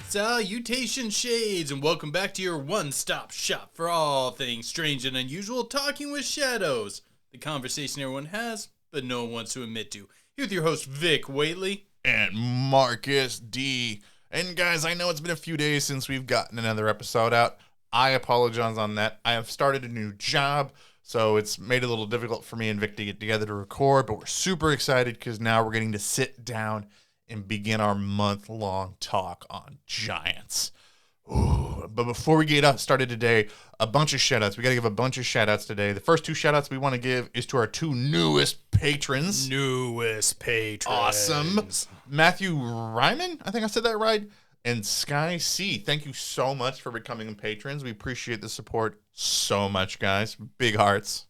Salutations, Shades, and welcome back to your one-stop shop for all things strange and unusual, talking with shadows. The conversation everyone has, but no one wants to admit to. Here with your host, Vic Whately. And Marcus D. And guys, I know it's been a few days since we've gotten another episode out. I apologize on that. I have started a new job, so it's made it a little difficult for me and Vic to get together to record, but we're super excited because now we're getting to sit down and begin our month-long talk on giants. Ooh, but before we get started today, a bunch of shout-outs. We got to give a bunch of shout-outs today. The first two shout-outs we want to give is to our two newest patrons. Awesome. Matthew Ryman, I think I said that right, and Sky C. Thank you so much for becoming patrons. We appreciate the support so much, guys. Big hearts.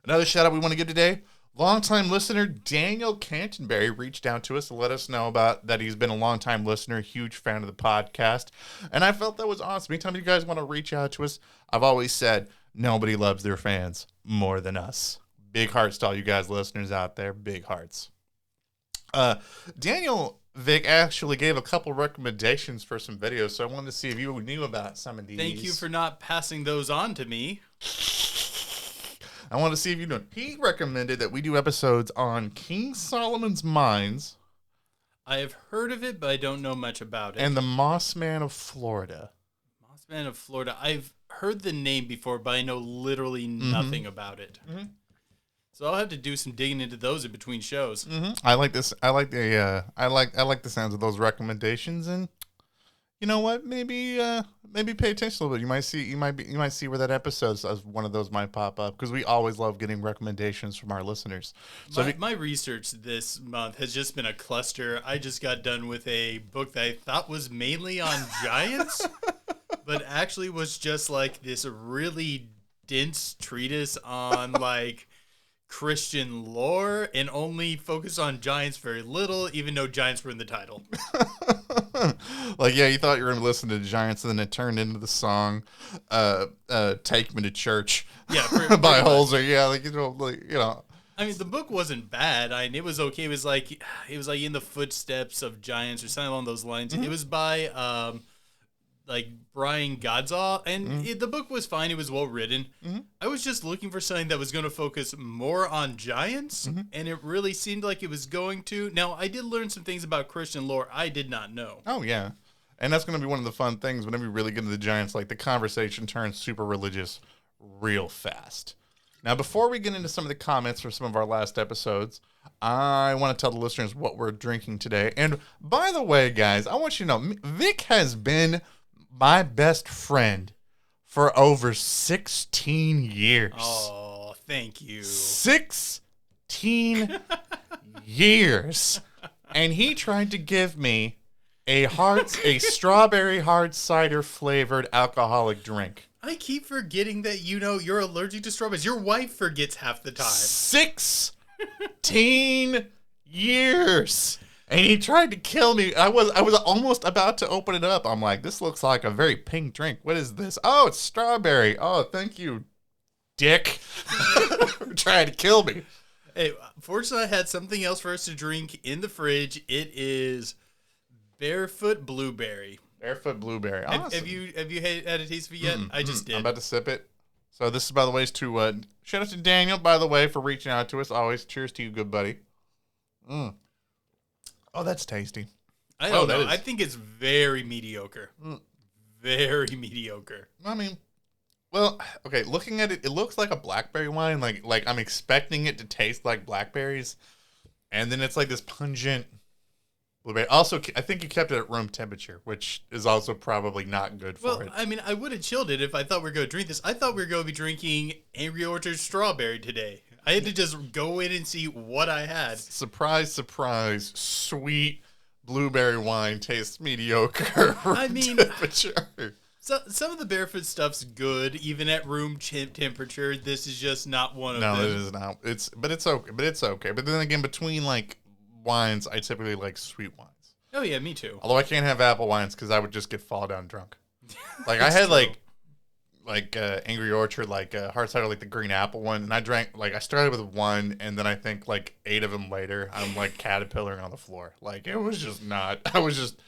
Another shout-out we want to give today, longtime listener Daniel Canterbury reached out to us to let us know about that he's been a longtime listener, huge fan of the podcast, and I felt that was awesome. Anytime you guys want to reach out to us, I've always said nobody loves their fans more than us. Big hearts to all you guys listeners out there. Big hearts. Daniel Vic actually gave a couple recommendations for some videos, so I wanted to see if you knew about some of these. Thank you for not passing those on to me. I want to see if you know. He recommended that we do episodes on King Solomon's Mines. I have heard of it, but I don't know much about it. And the Mossman of Florida. Mossman of Florida. I've heard the name before, but I know literally nothing about it. Mm-hmm. So I'll have to do some digging into those in between shows. Mm-hmm. I like this. I like the sounds of those recommendations, and you know what? Maybe pay attention a little bit. You might see where that episode as one of those might pop up, because we always love getting recommendations from our listeners. So my research this month has just been a cluster. I just got done with a book that I thought was mainly on giants, but actually was just like this really dense treatise on like Christian lore and only focused on giants very little, even though giants were in the title. Like, yeah, you thought you were going to listen to Giants, and then it turned into the song Take Me to Church, yeah, by Holzer. Yeah, like, you know. I mean, the book wasn't bad. It was okay. It was like In the Footsteps of Giants or something along those lines. Mm-hmm. It was by like Brian Godsaw, and the book was fine. It was well written. Mm-hmm. I was just looking for something that was going to focus more on giants, and it really seemed like it was going to. Now, I did learn some things about Christian lore I did not know. Oh, yeah. And that's going to be one of the fun things whenever we really get into the giants, like the conversation turns super religious real fast. Now, before we get into some of the comments from some of our last episodes, I want to tell the listeners what we're drinking today. And by the way, guys, I want you to know, Vic has been my best friend for over 16 years. Oh, thank you. 16 years. And he tried to give me a strawberry hard cider flavored alcoholic drink. I keep forgetting that you're allergic to strawberries. Your wife forgets half the time. 16 years. And he tried to kill me. I was almost about to open it up. I'm like, this looks like a very pink drink. What is this? Oh, it's strawberry. Oh, thank you, dick. Trying to kill me. Hey, fortunately, I had something else for us to drink in the fridge. It is Barefoot Blueberry. Barefoot Blueberry. Awesome. Have you had a taste of it yet? I just did. I'm about to sip it. So this is, by the way, shout out to Daniel, by the way, for reaching out to us. Always cheers to you, good buddy. Oh, that's tasty. I don't know. I think it's very mediocre. Very mediocre. I mean, well, okay, looking at it, it looks like a blackberry wine. Like I'm expecting it to taste like blackberries. And then it's like this pungent blueberry. Also, I think you kept it at room temperature, which is also probably not good for it. I mean, I would have chilled it if I thought we were going to drink this. I thought we were going to be drinking Angry Orchard Strawberry today. I had to just go in and see what I had. Surprise, surprise, sweet blueberry wine tastes mediocre. I mean, temperature. So some of the barefoot stuff's good, even at room temperature. This is just not one of them. No, it is not. It's okay. But then again, between like wines, I typically like sweet wines. Oh yeah, me too. Although I can't have apple wines because I would just get fall down drunk. Like I had true. like Angry Orchard, like hard cider, like the green apple one, and I drank like I started with one, and then I think like 8 of them later, I'm like caterpillaring on the floor. Like it was just not. I was just.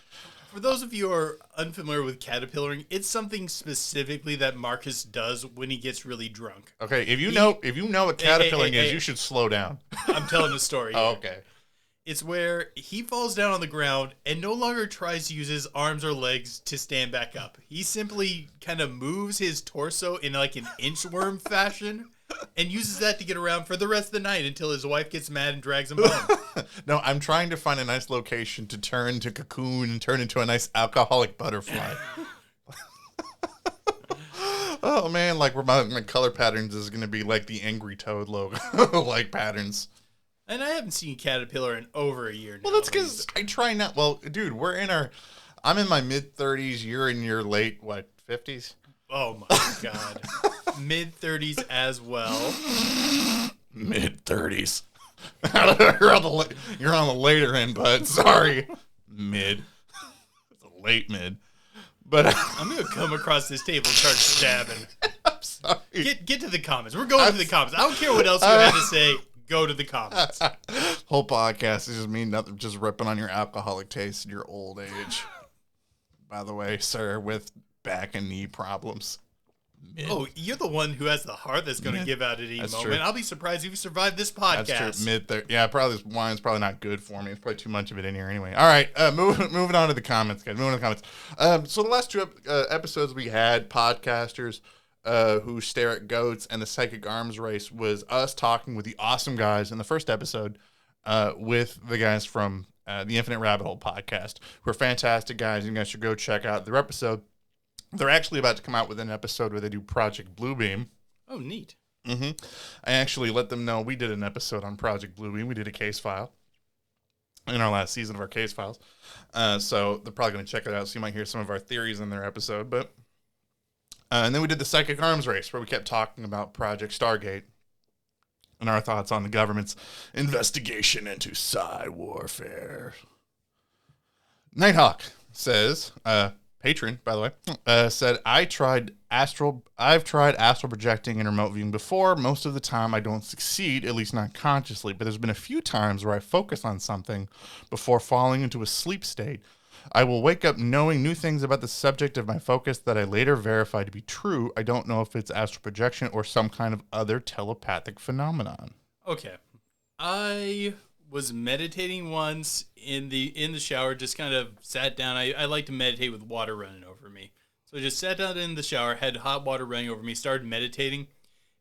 For those of you who are unfamiliar with caterpillaring, it's something specifically that Marcus does when he gets really drunk. Okay, if you know what caterpillaring is, you should slow down. I'm telling the story. Oh, okay. It's where he falls down on the ground and no longer tries to use his arms or legs to stand back up. He simply kind of moves his torso in like an inchworm fashion and uses that to get around for the rest of the night until his wife gets mad and drags him home. No, I'm trying to find a nice location to turn to cocoon and turn into a nice alcoholic butterfly. Oh man, like my color patterns is going to be like the Angry Toad logo, like patterns. And I haven't seen Caterpillar in over a year now. Well, that's because I try not. Well, dude, I'm in my mid-30s. You're in your late, 50s? Oh, my God. Mid-30s as well. Mid-30s. You're on the later end, bud. Sorry. Mid. It's a late mid. But I'm going to come across this table and start stabbing. I'm sorry. Get to the comments. We're going to the comments. I don't care what else you have to say. Go to the comments. Whole podcast is just me just ripping on your alcoholic taste in your old age. By the way, sir, with back and knee problems. Oh, you're the one who has the heart that's going to give out at any moment. True. I'll be surprised if you survive this podcast. That's true. Yeah, probably this wine's probably not good for me. It's probably too much of it in here anyway. All right, moving on to the comments, guys. Moving on to the comments. So the last two episodes we had, podcasters who stare at goats and the psychic arms race, was us talking with the awesome guys in the first episode with the guys from the Infinite Rabbit Hole podcast, who are fantastic guys. You guys should go check out their episode. They're actually about to come out with an episode where they do Project Bluebeam. Oh, neat. Mm-hmm. I actually let them know we did an episode on Project Bluebeam. We did a case file in our last season of our case files. So they're probably going to check it out, so you might hear some of our theories in their episode. But and then we did the Psychic Arms Race, where we kept talking about Project Stargate and our thoughts on the government's investigation into psi warfare. Nighthawk says, patron, by the way, said, I've tried astral projecting and remote viewing before. Most of the time I don't succeed, at least not consciously, but there's been a few times where I focus on something before falling into a sleep state. I will wake up knowing new things about the subject of my focus that I later verify to be true. I don't know if it's astral projection or some kind of other telepathic phenomenon. Okay. I was meditating once in the shower, just kind of sat down. I like to meditate with water running over me. So I just sat down in the shower, had hot water running over me, started meditating.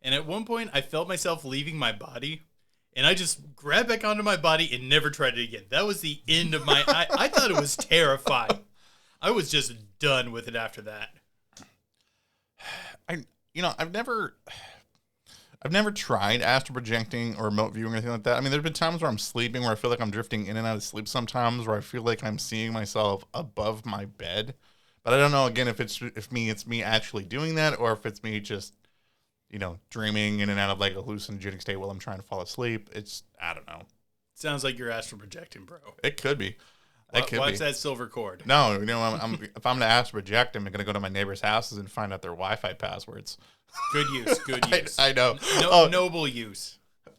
And at one point, I felt myself leaving my body. And I just grabbed back onto my body and never tried it again. That was the end of my... I thought it was terrifying. I was just done with it after that. I've never tried astral projecting or remote viewing or anything like that. I mean, there's been times where I'm sleeping where I feel like I'm drifting in and out of sleep sometimes, where I feel like I'm seeing myself above my bed. But I don't know, again, if it's me actually doing that, or if it's me just, dreaming in and out of like a hallucinogenic state while I'm trying to fall asleep. I don't know. Sounds like you're astral projecting, bro. It could be. Watch that silver cord. No, if I'm going to astral project, I'm going to go to my neighbors' houses and find out their Wi-Fi passwords. Good use. I know. Noble use.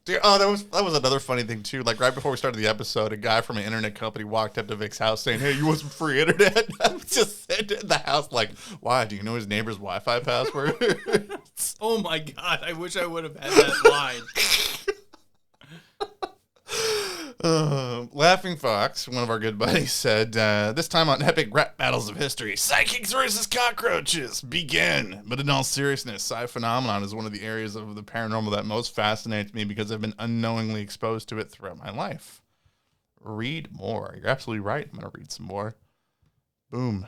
Dude, that was another funny thing too. Like right before we started the episode, a guy from an internet company walked up to Vic's house saying, "Hey, you want some free internet?" I was just sitting in the house like, "Why? Do you know his neighbor's Wi-Fi password?" Oh my god! I wish I would have had that line. Laughing Fox, one of our good buddies, said, this time on Epic Rap Battles of History, psychics versus cockroaches, begin. But in all seriousness, psi phenomenon is one of the areas of the paranormal that most fascinates me because I've been unknowingly exposed to it throughout my life. Read more. You're absolutely right. I'm going to read some more. Boom.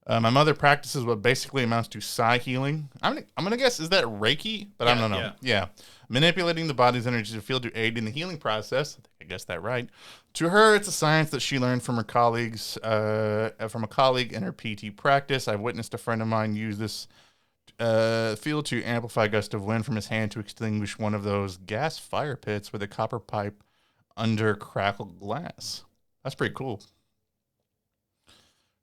My mother practices what basically amounts to psi healing. I'm gonna guess, is that Reiki? But I don't know. Yeah. Manipulating the body's energy to feel to aid in the healing process. I think I guessed that right. To her, it's a science that she learned from her colleagues, from a colleague in her PT practice. I've witnessed a friend of mine use this field to amplify a gust of wind from his hand to extinguish one of those gas fire pits with a copper pipe under crackled glass. That's pretty cool.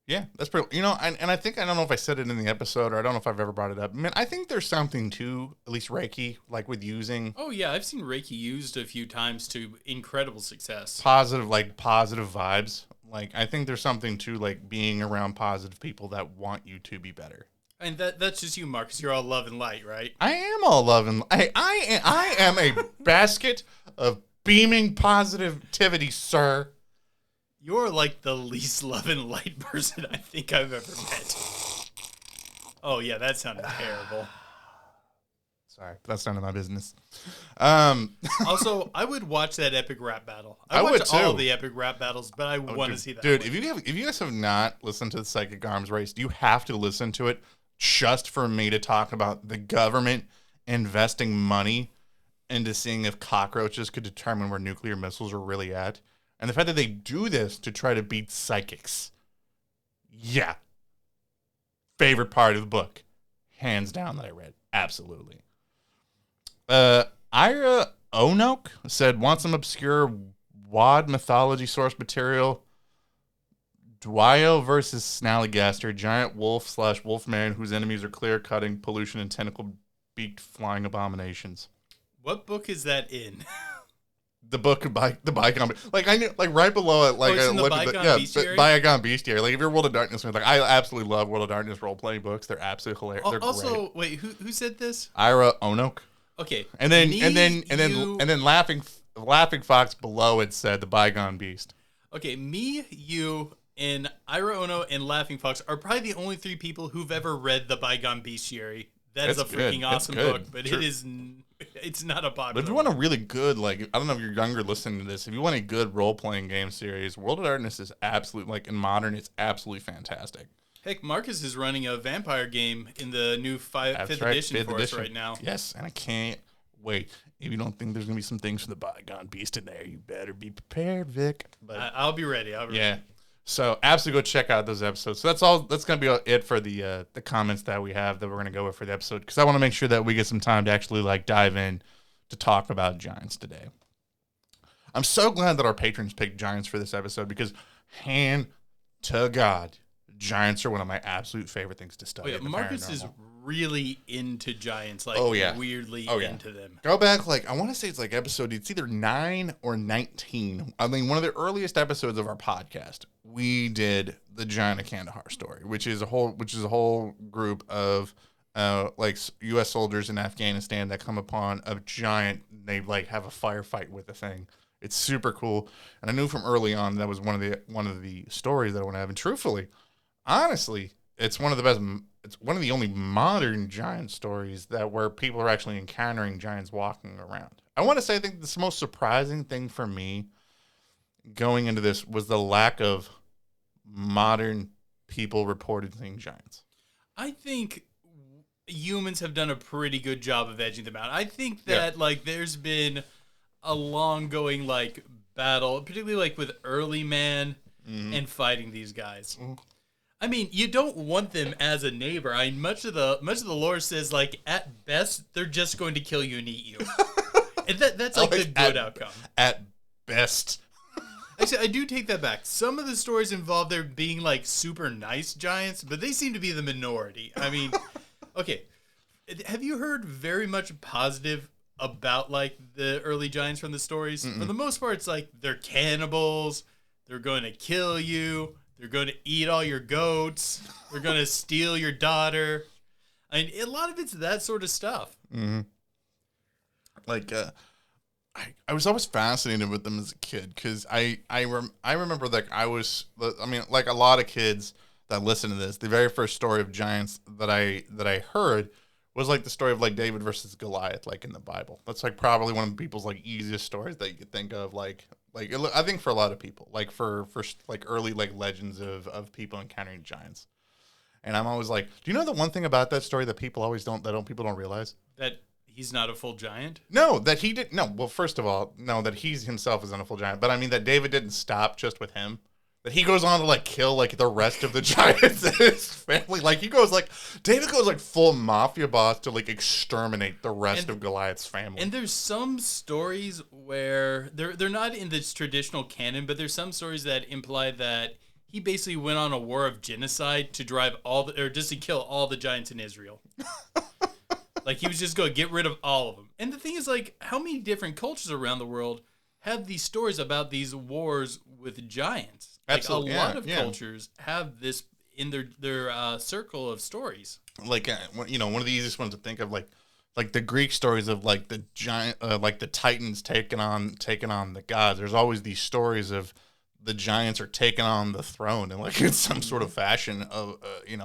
Yeah, that's pretty. And I think, I don't know if I said it in the episode, or I don't know if I've ever brought it up. Man, I think there's something to at least Reiki, like with using. Oh yeah, I've seen Reiki used a few times to incredible success. Positive vibes. Like, I think there's something to like being around positive people that want you to be better. And that's just you, Marcus. You're all love and light, right? I am all love and I am a basket of beaming positivity, sir. You're like the least love and light person I think I've ever met. Oh yeah, that sounded terrible. Sorry, that's none of my business. Also, I would watch that epic rap battle. I would watch too. all the epic rap battles, but I want to see that. Dude, if you guys have not listened to the Psychic Arms Race, you have to listen to it just for me to talk about the government investing money into seeing if cockroaches could determine where nuclear missiles are really at. And the fact that they do this to try to beat psychics. Yeah. Favorite part of the book. Hands down that I read. Absolutely. Ira Onoke said, want some obscure WoD mythology source material. Dwyo versus Snallygaster, giant wolf/wolfman whose enemies are clear-cutting, pollution, and tentacle-beaked flying abominations. What book is that in? The book, the Bygone, like I knew, like right below it, like it's in the Bygone Bestiary. Like if you're World of Darkness, like I absolutely love World of Darkness role playing books. They're absolutely hilarious. They're also, great. wait, who said this? Ira Onoke. Okay, and then Laughing Fox below it said the Bygone Beast. Okay, me, you, and Ira Ono and Laughing Fox are probably the only three people who've ever read the Bygone Bestiary. That is a freaking awesome book, but it's not a popular. But if you want a really good, like, I don't know if you're younger listening to this, if you want a good role-playing game series, World of Darkness is absolutely, like, in modern, it's absolutely fantastic. Heck, Marcus is running a vampire game in the new fifth edition for us right now. Yes, and I can't wait. If you don't think there's going to be some things for the Bygone Beast in there, you better be prepared, Vic. But I'll be ready. Yeah. So absolutely go check out those episodes. So that's going to be it for the comments that we have that we're going to go with for the episode, because I want to make sure that we get some time to actually like dive in to talk about Giants today. I'm so glad that our patrons picked Giants for this episode, because hand to God, Giants are one of my absolute favorite things to study. Oh, yeah. Marcus is really into Giants, like weirdly into them. Go back, like, I want to say it's like it's either 9 or 19. I mean, one of the earliest episodes of our podcast, we did the Giant of Kandahar story, which is a whole group of like U.S. soldiers in Afghanistan that come upon a giant. They like have a firefight with the thing. It's super cool, and I knew from early on that was one of the stories that I want to have. And truthfully, honestly, it's one of the best. It's one of the only modern giant stories where people are actually encountering giants walking around. I want to say I think the most surprising thing for me going into this was the lack of modern people reported seeing giants. I think humans have done a pretty good job of edging them out. I think that like there's been a long going like battle, particularly like with early man and fighting these guys. I mean, you don't want them as a neighbor. I mean, much of the lore says like at best they're just going to kill you and eat you. And that's like the good outcome. At best. Actually, I do take that back. Some of the stories involve there being like super nice giants, but they seem to be the minority. I mean, okay. Have you heard very much positive about like the early giants from the stories? For the most part, it's like they're cannibals. They're going to kill you. They're going to eat all your goats. They're going to steal your daughter. I mean, a lot of it's that sort of stuff. Mm-hmm. Like, I was always fascinated with them as a kid, because I remember like like a lot of kids that listen to this, the very first story of giants that I heard was like the story of like David versus Goliath, like in the Bible. That's like probably one of people's like easiest stories that you could think of, like I think for a lot of people, like for like early like legends of people encountering giants. And I'm always like, do you know the one thing about that story that people don't realize? That He's not a full giant? No, that he did. No, well, first of all, no, that he himself isn't a full giant. But I mean that David didn't stop just with him. That he goes on to like kill like the rest of the giants in his family. Like David goes like full mafia boss to like exterminate the rest of Goliath's family. And there's some stories where they're not in this traditional canon, but there's some stories that imply that he basically went on a war of genocide to drive just to kill all the giants in Israel. Like he was just going to get rid of all of them. And the thing is, like, how many different cultures around the world have these stories about these wars with giants? Absolutely, like a lot of cultures have this in their circle of stories. Like one of the easiest ones to think of, like the Greek stories of like the giant, like the Titans taking on the gods. There's always these stories of the giants are taking on the throne, and like in some sort of fashion of it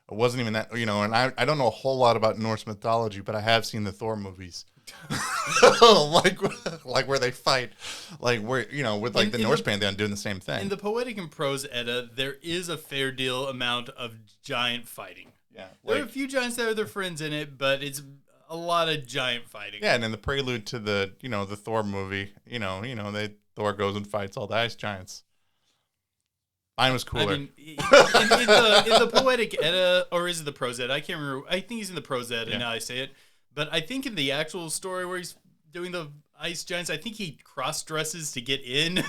wasn't even that, and I don't know a whole lot about Norse mythology, but I have seen the Thor movies. like where they fight, like where with like the Norse pantheon doing the same thing. In the Poetic and Prose Edda, there is a fair deal amount of giant fighting. Yeah, there are a few giants that are their friends in it, but it's a lot of giant fighting. Yeah, and in the prelude to the the Thor movie, Thor goes and fights all the ice giants. Mine was cooler. I mean, in the Poetic Edda, or is it the Prose Edda? I can't remember. I think he's in the Prose Edda, and now I say it. But I think in the actual story where he's doing the ice giants, I think he cross-dresses to get in.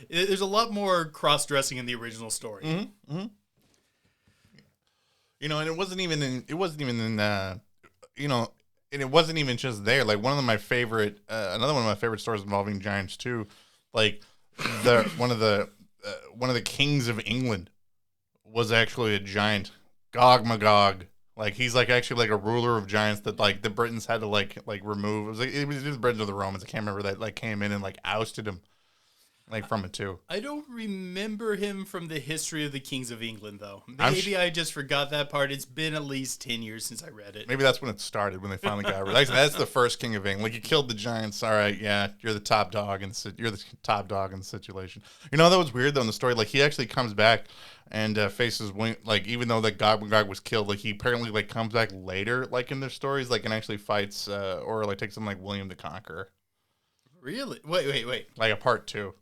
There's a lot more cross-dressing in the original story. Mm-hmm. Mm-hmm. And it wasn't even in, and it wasn't even just there. Like another one of my favorite stories involving giants too. Like one of the kings of England was actually a giant, Gog Magog. Like he's like actually like a ruler of giants that like the Britons had to like remove. It was the Britons or the Romans. I can't remember that like came in and like ousted him like from it too. I don't remember him from the history of the kings of England though. Maybe I just forgot that part. It's been at least 10 years since I read it. Maybe that's when it started, when they finally got rid. That's the first king of England. Like you killed the giants. All right, yeah, you're the top dog in the situation. That was weird though in the story. Like he actually comes back and faces like even though that Gog Magog was killed, like he apparently like comes back later, like in their stories, like and actually fights or like takes something like William the Conqueror. Really? Wait. Like a part 2.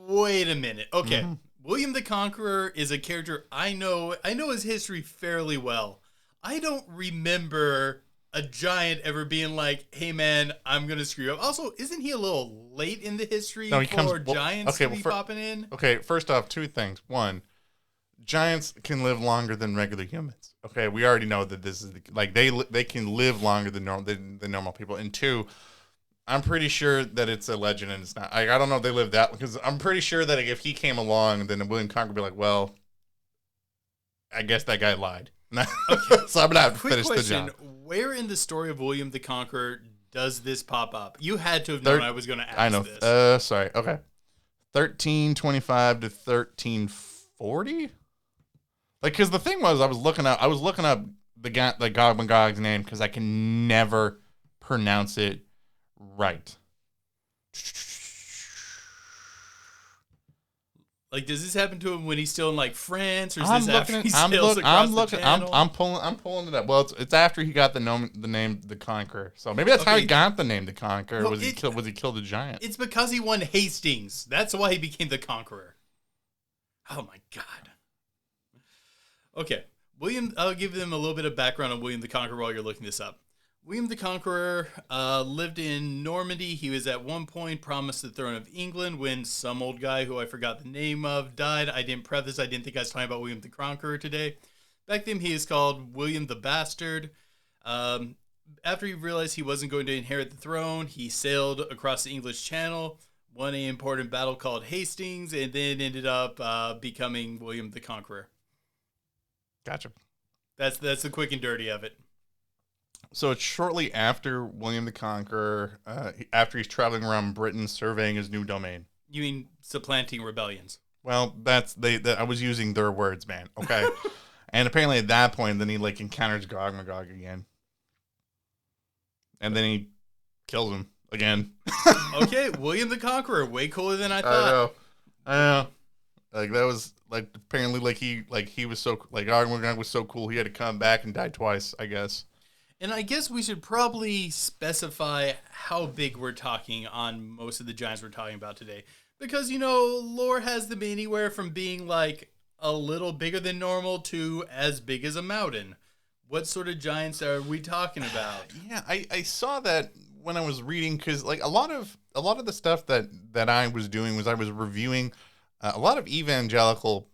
Wait a minute. Okay. Mm-hmm. William the Conqueror is a character I know his history fairly well. I don't remember a giant ever being like, hey man, I'm going to screw up. Also, isn't he a little late in the history giants to be popping in? Okay, first off, 2 things. 1, giants can live longer than regular humans. Okay, we already know that this is they can live longer than normal people. And 2, I'm pretty sure that it's a legend and it's not. I don't know if they live that, because I'm pretty sure that if he came along, then William Conqueror would be like, well, I guess that guy lied. Okay. So I'm gonna have to finish the job. Where in the story of William the Conqueror does this pop up? You had to have known I was going to ask this. I know. Sorry. Okay. 1325 to 1340. Like, because the thing was, I was looking up the Gog Magog's name because I can never pronounce it right. Like, does this happen to him when he's still in like France, or is this after he sails across the channel? I'm pulling it up. Well, it's after he got the name the Conqueror. So maybe that's how he got the name the Conqueror. Well, was he killed a giant? It's because he won Hastings. That's why he became the Conqueror. Oh my God. Okay, William. I'll give them a little bit of background on William the Conqueror while you're looking this up. William the Conqueror lived in Normandy. He was at one point promised the throne of England when some old guy who I forgot the name of died. I didn't preface. I didn't think I was talking about William the Conqueror today. Back then, he is called William the Bastard. After he realized he wasn't going to inherit the throne, he sailed across the English Channel, won an important battle called Hastings, and then ended up becoming William the Conqueror. Gotcha. That's the quick and dirty of it. So it's shortly after William the Conqueror, after he's traveling around Britain surveying his new domain. You mean supplanting rebellions? Well, I was using their words, man. Okay. And apparently at that point, then he like encounters Gog Magog again. And then he kills him again. Okay, William the Conqueror, way cooler than I thought. I know. Like that was like apparently like he was so like Gog Magog was so cool he had to come back and die twice, I guess. And I guess we should probably specify how big we're talking on most of the giants we're talking about today. Because, lore has them anywhere from being like a little bigger than normal to as big as a mountain. What sort of giants are we talking about? Yeah, I saw that when I was reading, because like a lot of the stuff that I was doing was I was reviewing a lot of evangelical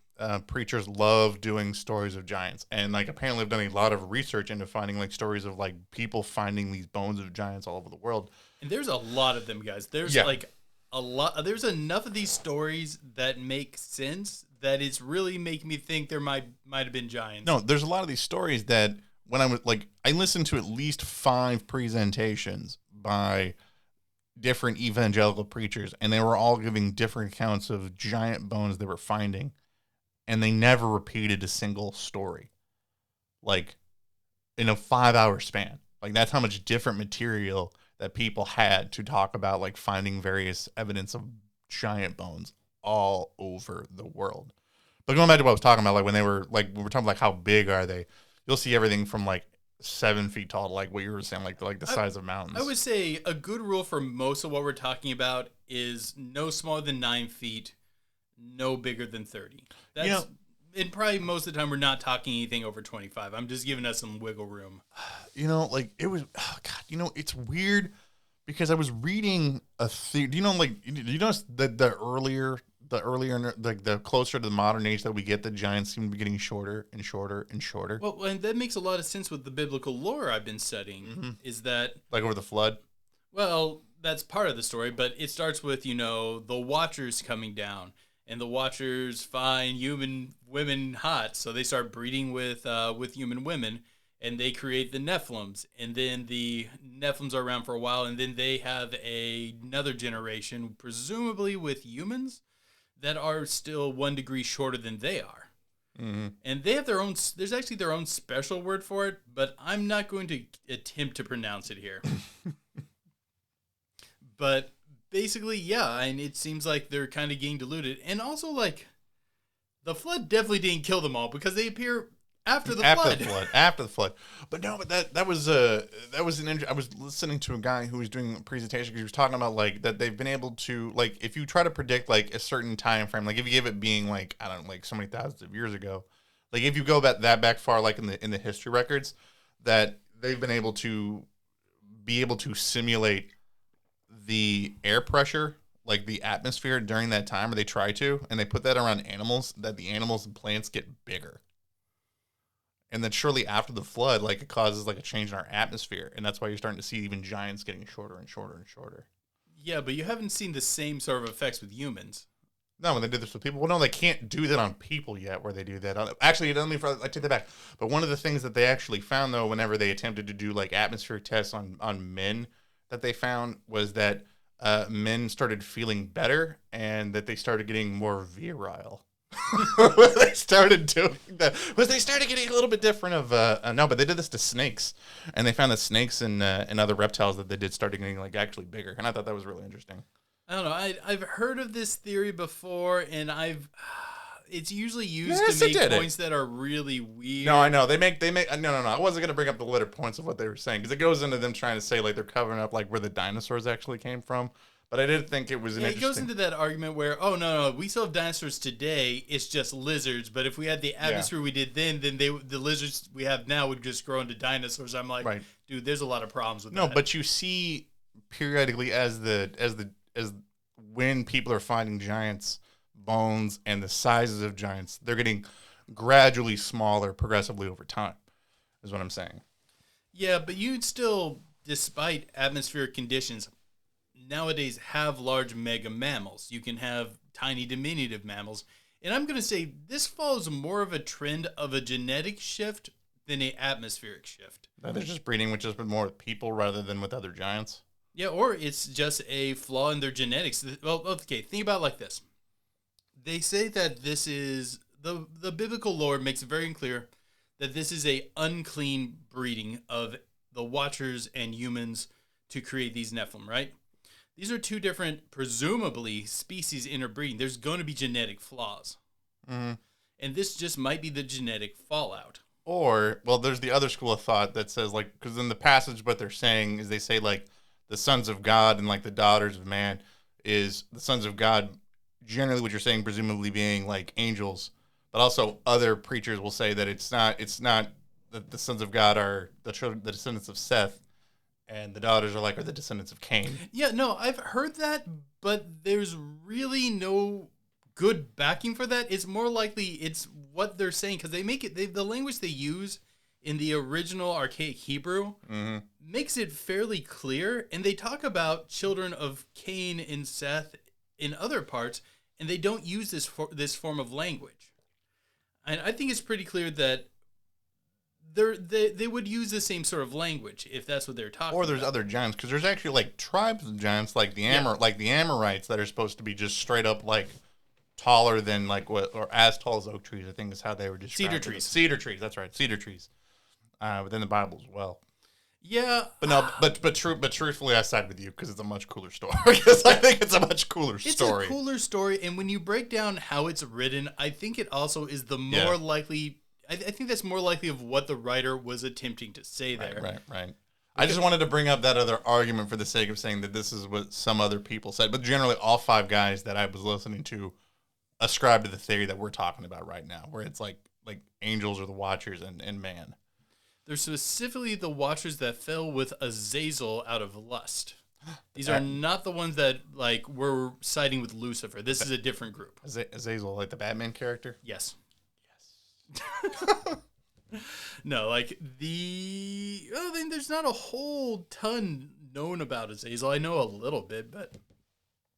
preachers love doing stories of giants, and like apparently I've done a lot of research into finding like stories of like people finding these bones of giants all over the world. And there's a lot of them, guys. There's like a lot. There's enough of these stories that make sense that it's really making me think there might have been giants. No, there's a lot of these stories that when I was like, I listened to at least 5 presentations by different evangelical preachers, and they were all giving different accounts of giant bones they were finding, and they never repeated a single story, like in a 5-hour span. Like that's how much different material that people had to talk about, like finding various evidence of giant bones all over the world. But going back to what I was talking about, like when we were talking like how big are they? You'll see everything from like 7 feet tall to like what you were saying, like the size of mountains. I would say a good rule for most of what we're talking about is no smaller than 9 feet, no bigger than 30. That's and probably most of the time we're not talking anything over 25. I'm just giving us some wiggle room. Like it was, oh God, it's weird because I was reading a theory. Do you notice that the earlier, like the closer to the modern age that we get, the giants seem to be getting shorter and shorter and shorter. Well, and that makes a lot of sense with the biblical lore I've been studying. Mm-hmm. Is that like over the flood? Well, that's part of the story, but it starts with the Watchers coming down. And the Watchers find human women hot, so they start breeding with human women, and they create the Nephilims. And then the Nephilims are around for a while, and then they have another generation, presumably with humans, that are still 1 degree shorter than they are. Mm-hmm. And they have their own. There's actually their own special word for it, but I'm not going to attempt to pronounce it here. But basically, yeah, and it seems like they're kind of getting diluted. And also, like, the flood definitely didn't kill them all because they appear after the flood. After the flood. But no, but that was an I was listening to a guy who was doing a presentation because he was talking about, like, that they've been able to, like, if you try to predict, like, a certain time frame, like, if you give it being, like, I don't know, like, so many thousands of years ago, like, if you go back far, like, in the history records, that they've been able to simulate the air pressure, like the atmosphere during that time, or they try to, and they put that around animals, that the animals and plants get bigger. And then shortly after the flood, like it causes like a change in our atmosphere, and that's why you're starting to see even giants getting shorter and shorter and shorter. Yeah, but you haven't seen the same sort of effects with humans. No, when they did this with people, well, no, they can't do that on people yet. Where they do that, actually, I take that back. But one of the things that they actually found, though, whenever they attempted to do like atmospheric tests on men, that they found was that men started feeling better and that they started getting more virile. They started doing that was they started getting a little bit different of no, but they did this to snakes, and they found that snakes and other reptiles that they did started getting like actually bigger, and I thought that was really interesting. I don't know. I've heard of this theory before, and it's usually used to make points that are really weird. No, I know. They make no. I wasn't going to bring up the later points of what they were saying because it goes into them trying to say like they're covering up like where the dinosaurs actually came from. But I did think it was an interesting... It goes into that argument where, oh, no, we still have dinosaurs today. It's just lizards. But if we had the atmosphere we did then the lizards we have now would just grow into dinosaurs. I'm like, right. Dude, there's a lot of problems with that. No, but you see periodically as when people are finding giants bones and the sizes of giants, they're getting gradually smaller progressively over time, is what I'm saying. Yeah, but you'd still, despite atmospheric conditions, nowadays have large mega mammals. You can have tiny diminutive mammals. And I'm going to say this follows more of a trend of a genetic shift than an atmospheric shift. They're just breeding with just more with people rather than with other giants. Yeah, or it's just a flaw in their genetics. Well, okay, think about it like this. They say that this is, the biblical lore makes it very clear that this is a unclean breeding of the Watchers and humans to create these Nephilim, right? These are two different, presumably, species interbreeding. There's going to be genetic flaws. Mm-hmm. And this just might be the genetic fallout. Or, well, there's the other school of thought that says, like, because in the passage, what they're saying is they say, like, the sons of God and, like, the daughters of man is the sons of God, generally what you're saying, presumably being, like, angels. But also other preachers will say that it's not that the sons of God are the children, the descendants of Seth, and the daughters are the descendants of Cain. Yeah, no, I've heard that, but there's really no good backing for that. It's more likely it's what they're saying, because they make it, the language they use in the original archaic Hebrew makes it fairly clear, and they talk about children of Cain and Seth in other parts, and they don't use this form of language. And I think it's pretty clear that they would use the same sort of language if that's what they're talking about. Or there's other giants, because there's actually like tribes of giants, like the Amorites, that are supposed to be just straight up like taller than like what, or as tall as oak trees, I think is how they were described. Cedar trees, that's right, cedar trees. Within the Bible as well. Yeah, but no, but truthfully, I side with you because it's a much cooler story. Because I think it's a much cooler story. It's a cooler story, and when you break down how it's written, I think it also is the more likely. I think that's more likely of what the writer was attempting to say there. Right. I just wanted to bring up that other argument for the sake of saying that this is what some other people said, but generally all five guys that I was listening to ascribe to the theory that we're talking about right now, where it's like angels are the watchers and man. They're specifically the watchers that fell with Azazel out of lust. These are not the ones that were siding with Lucifer. This is a different group. Azazel, like the Batman character? Yes. No, then there's not a whole ton known about Azazel. I know a little bit, but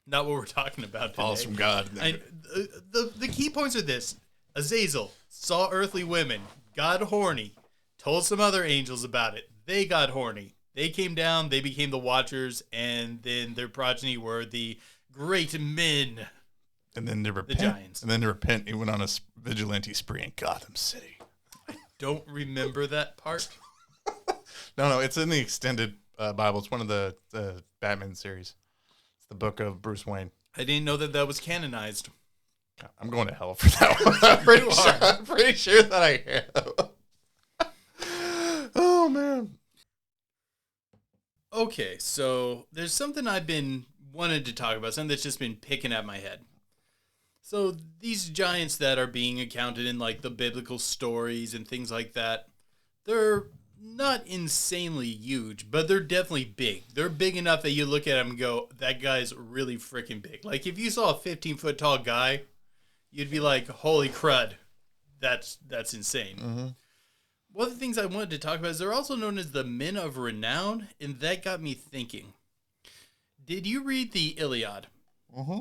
not what we're talking about today. Falls from God. The key points are this. Azazel saw earthly women, got horny, told some other angels about it. They got horny. They came down, they became the Watchers, and then their progeny were the great men. And then the giants. And then to repent, he went on a vigilante spree in Gotham City. I don't remember that part. No, it's in the extended Bible. It's one of the Batman series. It's the book of Bruce Wayne. I didn't know that was canonized. I'm going to hell for that one. I'm pretty sure that I am. Oh, man. Okay, so there's something I've been wanting to talk about, something that's just been picking at my head. So these giants that are being accounted in the biblical stories and things like that, they're not insanely huge, but they're definitely big. They're big enough that you look at them and go, that guy's really freaking big. Like if you saw a 15-foot tall guy, you'd be like, holy crud, that's insane. Mm-hmm. One of the things I wanted to talk about is they're also known as the men of renown, and that got me thinking. Did you read the Iliad? Mm-hmm.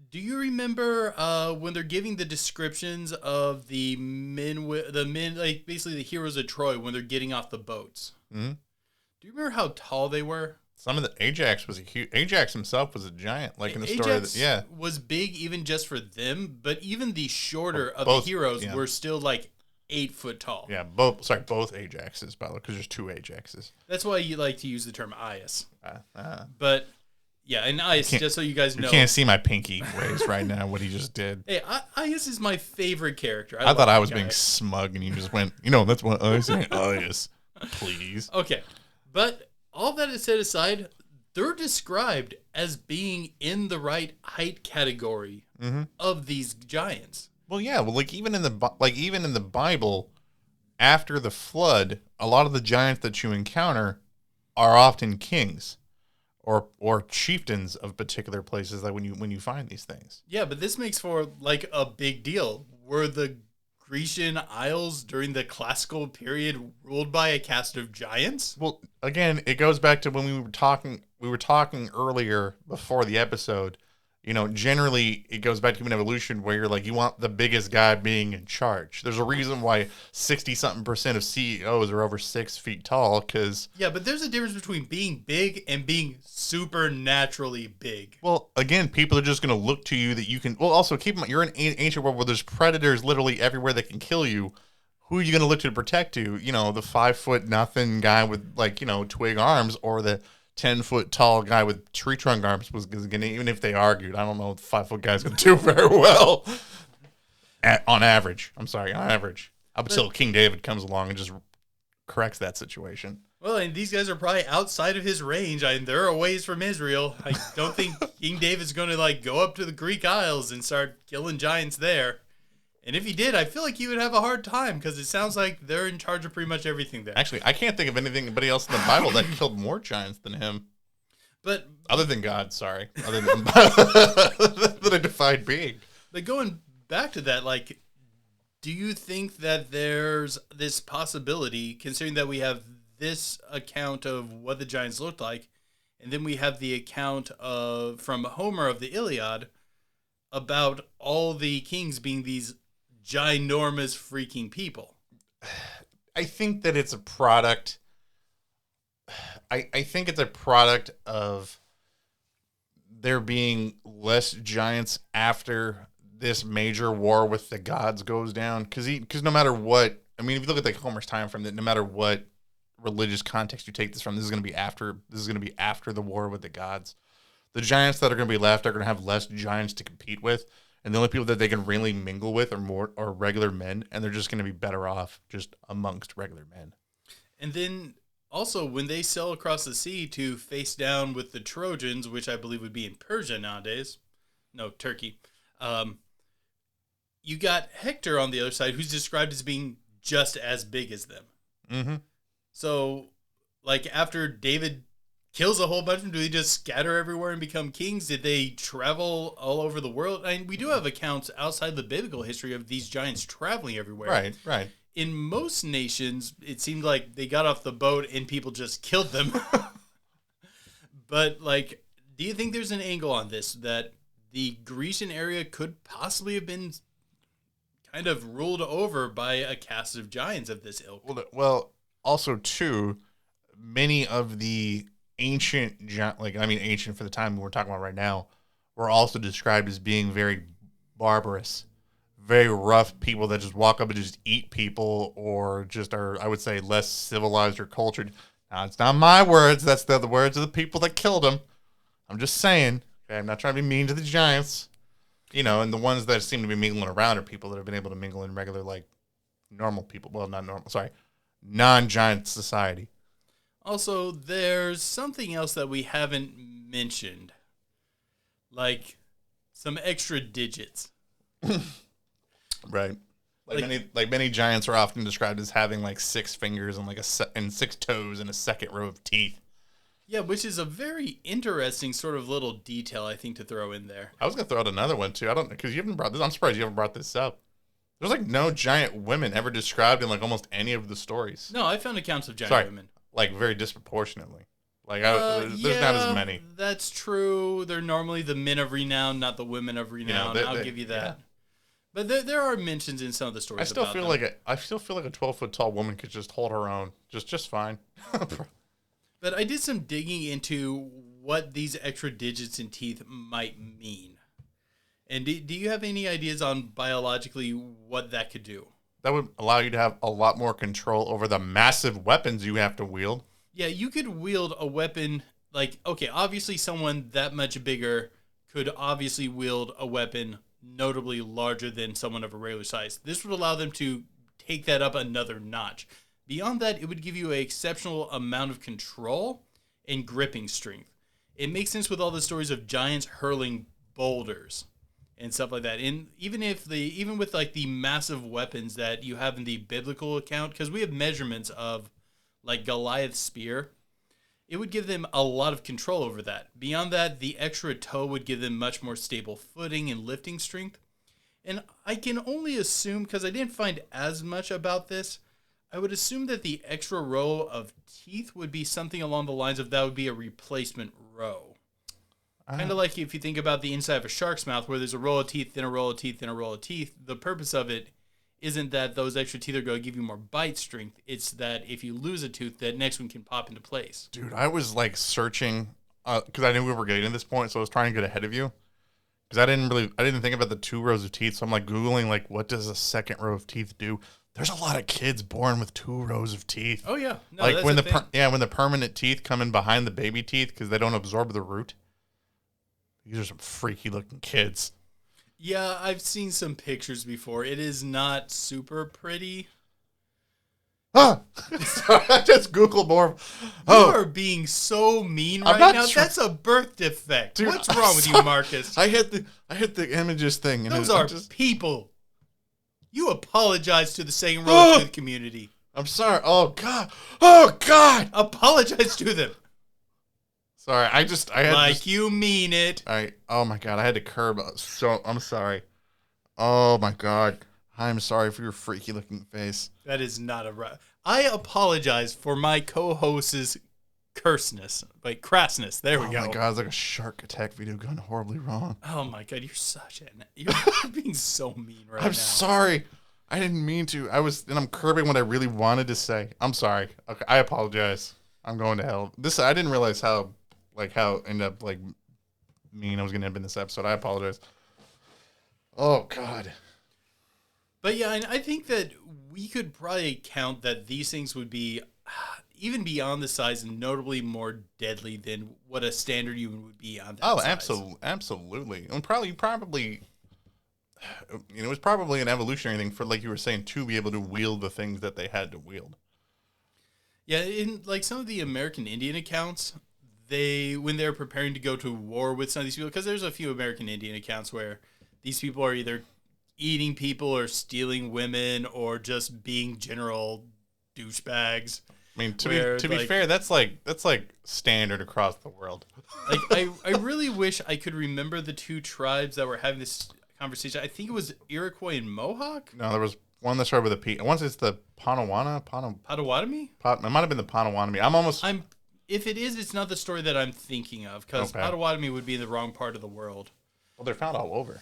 Do you remember when they're giving the descriptions of the men, basically the heroes of Troy when they're getting off the boats? Mm-hmm. Do you remember how tall they were? Some of the Ajax was Ajax himself was a giant, in the story. Ajax was big even just for them, but even the shorter of the heroes were still 8 foot tall. Yeah, both Ajaxes, by the way, because there's two Ajaxes. That's why you like to use the term Aias. But yeah, and Aias, just so you guys know. You can't see my pinky raised right now, what he just did. Hey, Aias is my favorite character. I thought I was being smug, and you just went, that's what I say, Aias. Please. Okay, but all that is set aside, they're described as being in the right height category of these giants. Well, yeah. Well, even in the Bible, after the flood, a lot of the giants that you encounter are often kings or chieftains of particular places. Like when you find these things. Yeah, but this makes for a big deal. Were the Grecian Isles during the classical period ruled by a caste of giants? Well, again, it goes back to when we were talking earlier before the episode. Generally it goes back to human evolution where you're you want the biggest guy being in charge. There's a reason why 60-something% of CEOs are over 6 feet tall, because... Yeah, but there's a difference between being big and being supernaturally big. Well, again, people are just going to look to you that you can... Well, also, keep in mind, you're in an ancient world where there's predators literally everywhere that can kill you. Who are you going to look to protect you? The 5-foot-nothing guy with, twig arms, or the 10-foot tall guy with tree trunk arms was going to, even if they argued, I don't know if the 5-foot guy's going to do very well. On average. I'm sorry, on average. Up until King David comes along and just corrects that situation. Well, and these guys are probably outside of his range. They're a ways from Israel. I don't think King David's going to like go up to the Greek Isles and start killing giants there. And if he did, I feel like he would have a hard time because it sounds like they're in charge of pretty much everything there. Actually, I can't think of anybody else in the Bible that killed more giants than him. But other than God, sorry. Other than than a defied being. But going back to that, like, do you think that there's this possibility, considering that we have this account of what the giants looked like, and then we have the account of from Homer of the Iliad about all the kings being these ginormous freaking people? I think that it's a product. I think it's a product of there being less giants after this major war with the gods goes down. Because no matter what, I mean, if you look at like Homer's time frame, that no matter what religious context you take this from, this is going to be after the war with the gods. The giants that are going to be left are going to have less giants to compete with, and the only people that they can really mingle with are regular men, and they're just going to be better off just amongst regular men. And then also, when they sail across the sea to face down with the Trojans, which I believe would be in Persia nowadays, no, Turkey, you got Hector on the other side, who's described as being just as big as them. Mm-hmm. So, like, after David kills a whole bunch of them, do they just scatter everywhere and become kings? Did they travel all over the world? I mean, we do have accounts outside the biblical history of these giants traveling everywhere. Right. In most nations, it seemed like they got off the boat and people just killed them. But, like, do you think there's an angle on this, that the Grecian area could possibly have been kind of ruled over by a cast of giants of this ilk? Well, also, too, many of the ancient for the time we're talking about right now, were also described as being very barbarous, very rough people that just walk up and just eat people, or just are, I would say, less civilized or cultured. Now, it's not my words. That's the words of the people that killed them. I'm just saying. Okay, I'm not trying to be mean to the giants. You know, and the ones that seem to be mingling around are people that have been able to mingle in regular, like, normal people. Well, not normal. Sorry. Non-giant society. Also, there's something else that we haven't mentioned. Like, some extra digits. Right. Like many giants are often described as having like 6 fingers and and 6 toes and a second row of teeth. Yeah, which is a very interesting sort of little detail, I think, to throw in there. I was gonna throw out another one too. I don't, because you haven't brought this. I'm surprised you haven't brought this up. There's like no giant women ever described in like almost any of the stories. No, I found accounts of giant women. Like very disproportionately. Like there's not as many. That's true. They're normally the men of renown, not the women of renown. I'll give you that. Yeah. But there are mentions in some of the stories. I still feel like a 12-foot tall woman could just hold her own, just fine. But I did some digging into what these extra digits and teeth might mean. And do you have any ideas on biologically what that could do? That would allow you to have a lot more control over the massive weapons you have to wield. Yeah, you could wield a weapon like, okay, obviously someone that much bigger could obviously wield a weapon notably larger than someone of a regular size. This would allow them to take that up another notch. Beyond that, it would give you an exceptional amount of control and gripping strength. It makes sense with all the stories of giants hurling boulders and stuff like that. And even with like the massive weapons that you have in the biblical account, because we have measurements of like Goliath's spear, it would give them a lot of control over that. Beyond that, the extra toe would give them much more stable footing and lifting strength. And I can only assume, because I didn't find as much about this, I would assume that the extra row of teeth would be something along the lines of that would be a replacement row. Kind of like if you think about the inside of a shark's mouth, where there's a row of teeth, then a row of teeth, then a row of teeth. The purpose of it isn't that those extra teeth are going to give you more bite strength. It's that if you lose a tooth, that next one can pop into place. Dude, I was like searching, because I knew we were getting to this point, so I was trying to get ahead of you. Because I didn't think about the 2 rows of teeth, so I'm like Googling, like, what does a second row of teeth do? There's a lot of kids born with 2 rows of teeth. Oh, yeah. No, like when when the permanent teeth come in behind the baby teeth because they don't absorb the root. These are some freaky looking kids. Yeah, I've seen some pictures before. It is not super pretty. Ah! Sorry, I just Googled more. You are being so mean right now. That's a birth defect. Dude, What's wrong with you, Marcus? I hit the images thing. And those are people. You apologize to the Second World Truth community. I'm sorry. Oh God. Oh God. Apologize to them. Sorry. I had like you mean it. Oh my God. I had to curb. So I'm sorry. Oh my God. I'm sorry for your freaky looking face. That is not a right. I apologize for my co-host's curseness, like crassness. There we go. Oh my God, it's like a shark attack video gone horribly wrong. Oh my God, you're being so mean right now. I'm sorry. I didn't mean to. I'm curbing what I really wanted to say. I'm sorry. Okay, I apologize. I'm going to hell. I didn't realize how end up like mean I was gonna end up in this episode. I apologize. Oh God. But yeah, and I think that we could probably count that these things would be even beyond the size and notably more deadly than what a standard human would be on that size. Absolutely. And probably, it was probably an evolutionary thing for, like you were saying, to be able to wield the things that they had to wield. Yeah, in like some of the American Indian accounts, when they're preparing to go to war with some of these people, because there's a few American Indian accounts where these people are either eating people or stealing women or just being general douchebags. I mean, to be fair, that's like standard across the world. Like I really wish I could remember the two tribes that were having this conversation. I think it was Iroquois and Mohawk. No, there was one that started with a P. Once it's the Potawatomi? It might have been the Potawatomi. If it is, it's not the story that I'm thinking of, because Potawatomi would be in the wrong part of the world. Well, they're found all over.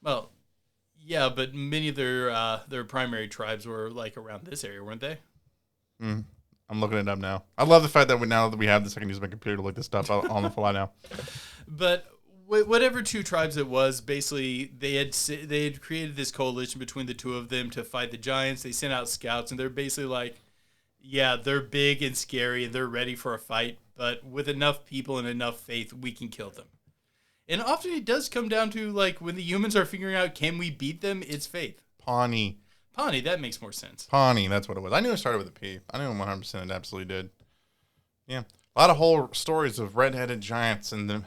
Well, yeah, but many of their primary tribes were like around this area, weren't they? I'm looking it up now. I love the fact that now that we have this, I can use my computer to look this stuff on the fly now. But whatever two tribes it was, basically they had created this coalition between the two of them to fight the giants. They sent out scouts, and they're basically like, yeah, they're big and scary, and they're ready for a fight. But with enough people and enough faith, we can kill them. And often it does come down to, like, when the humans are figuring out, can we beat them? It's faith. Pawnee, that makes more sense. Pawnee, that's what it was. I knew it started with a P. I knew 100% it absolutely did. Yeah. A lot of whole stories of red-headed giants in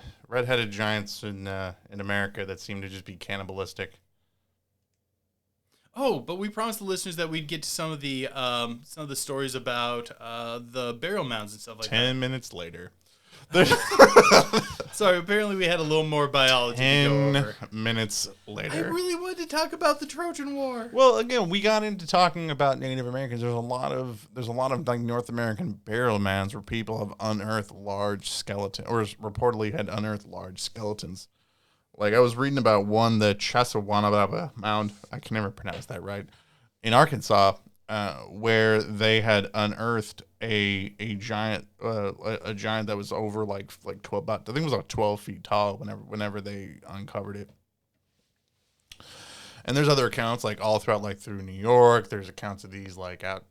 America that seem to just be cannibalistic. Oh, but we promised the listeners that we'd get to some of the stories about the burial mounds and stuff like that. 10 minutes later. Sorry, apparently we had a little more biology to go over. 10 minutes later. I really wanted to talk about the Trojan War. Well, again, we got into talking about Native Americans. There's a lot of like North American burial mounds where people have unearthed large skeletons, or reportedly had unearthed large skeletons. Like I was reading about one, the Chesawanababa mound. I can never pronounce that right. In Arkansas, where they had unearthed a giant that was over like 12, about, I think it was like 12 feet tall whenever they uncovered it. And there's other accounts like all throughout, like through New York. There's accounts of these like out